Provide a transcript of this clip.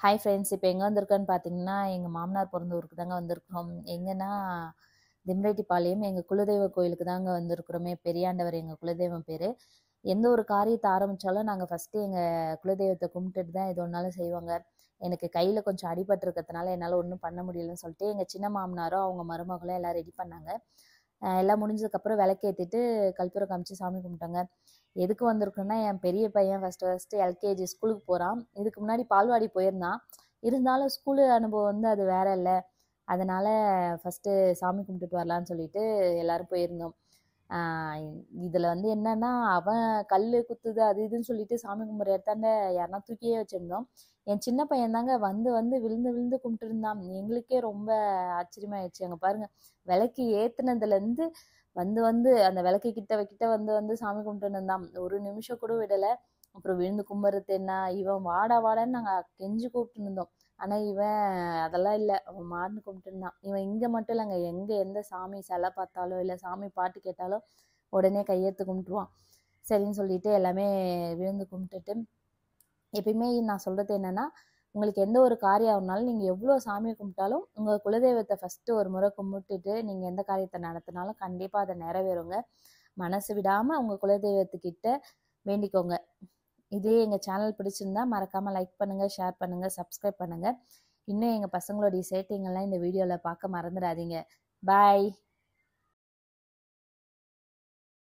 Hi friends, இப்போ எங்கே வந்திருக்கோன்னு பார்த்தீங்கன்னா, எங்கள் மாமனார் பிறந்த ஊருக்கு தாங்க வந்திருக்கிறோம். எங்கன்னா திம்ரெட்டிப்பாளையம் எங்கள் குலதெய்வ கோயிலுக்கு தாங்க வந்திருக்கிறோமே. பெரியாண்டவர் எங்கள் குலதெய்வம் பேர். எந்த ஒரு காரியத்தை ஆரம்பித்தாலும் நாங்கள் ஃபஸ்ட்டு எங்கள் குலதெய்வத்தை கும்பிட்டுட்டு தான் எது ஒன்றாலும் செய்வாங்க. எனக்கு கையில் கொஞ்சம் அடிபட்டிருக்கிறதுனால என்னால் ஒன்றும் பண்ண முடியலன்னு சொல்லிட்டு எங்கள் சின்ன மாமனாரும் அவங்க மருமகளும் எல்லாம் ரெடி பண்ணாங்க. எல்லாம் முடிஞ்சதுக்கப்புறம் விளக்கேற்றிட்டு கற்பூரம் காமிச்சு சாமி கும்பிட்டாங்க. எதுக்கு வந்திருக்கோன்னா, என் பெரிய பையன் ஃபஸ்ட்டு எல்கேஜி ஸ்கூலுக்கு போகிறான். இதுக்கு முன்னாடி பால்வாடி போயிருந்தான். இருந்தாலும் ஸ்கூலு அனுபவம் வந்து அது வேற இல்லை. அதனால் ஃபஸ்ட்டு சாமி கும்பிட்டுட்டு வரலான்னு சொல்லிட்டு எல்லோரும் போயிருந்தோம். இதில் வந்து என்னன்னா, அவன் கல் குத்துது அது இதுன்னு சொல்லிட்டு சாமி கும்பிட்ற இடத்தாண்ட யாருன்னா தூக்கியே வச்சுருந்தோம். என் சின்ன பையன் தாங்க வந்து வந்து விழுந்து விழுந்து கும்பிட்டு இருந்தான். எங்களுக்கே ரொம்ப ஆச்சரியமாயிடுச்சு. அங்கே பாருங்கள், விளக்கு ஏற்றுனதுலேருந்து வந்து வந்து அந்த விளக்கு கிட்ட வந்து வந்து சாமி கும்பிட்டு இருந்தான். ஒரு நிமிஷம் கூட விடலை. அப்புறம் விழுந்து கும்பிட்றது என்ன, இவன் வாடா வாடான்னு நாங்கள் கெஞ்சி கூப்பிட்டு இருந்தோம். ஆனால் இவன் அதெல்லாம் இல்லை, அவன் மாடுன்னு கும்பிட்டு இருந்தான். இவன் இங்கே மட்டும் இல்லைங்க, எங்கே எந்த சாமி சிலை பார்த்தாலோ இல்லை சாமி பாட்டு கேட்டாலும் உடனே கையெடுத்து கும்பிட்டுருவான். சரின்னு சொல்லிட்டு எல்லாமே விழுந்து கும்பிட்டுட்டு, எப்பயுமே நான் சொல்கிறது என்னென்னா, உங்களுக்கு எந்த ஒரு காரியம் ஆகுனாலும் நீங்கள் எவ்வளோ சாமியை கும்பிட்டாலும் உங்கள் குலதெய்வத்தை ஃபஸ்ட்டு ஒரு முறை கும்பிட்டுட்டு நீங்கள் எந்த காரியத்தை நடத்தினாலும் கண்டிப்பாக அதை நிறைவேறுங்க. மனசு விடாமல் உங்கள் குலதெய்வத்துக்கிட்ட வேண்டிக்கோங்க. இதே எங்கள் சேனல் பிடிச்சிருந்தா மறக்காமல் லைக் பண்ணுங்கள், ஷேர் பண்ணுங்கள், சப்ஸ்கிரைப் பண்ணுங்கள். இன்னும் எங்கள் பசங்களுடைய சேட்டிங்கெல்லாம் இந்த வீடியோவில் பார்க்க மறந்துடாதீங்க. பாய்.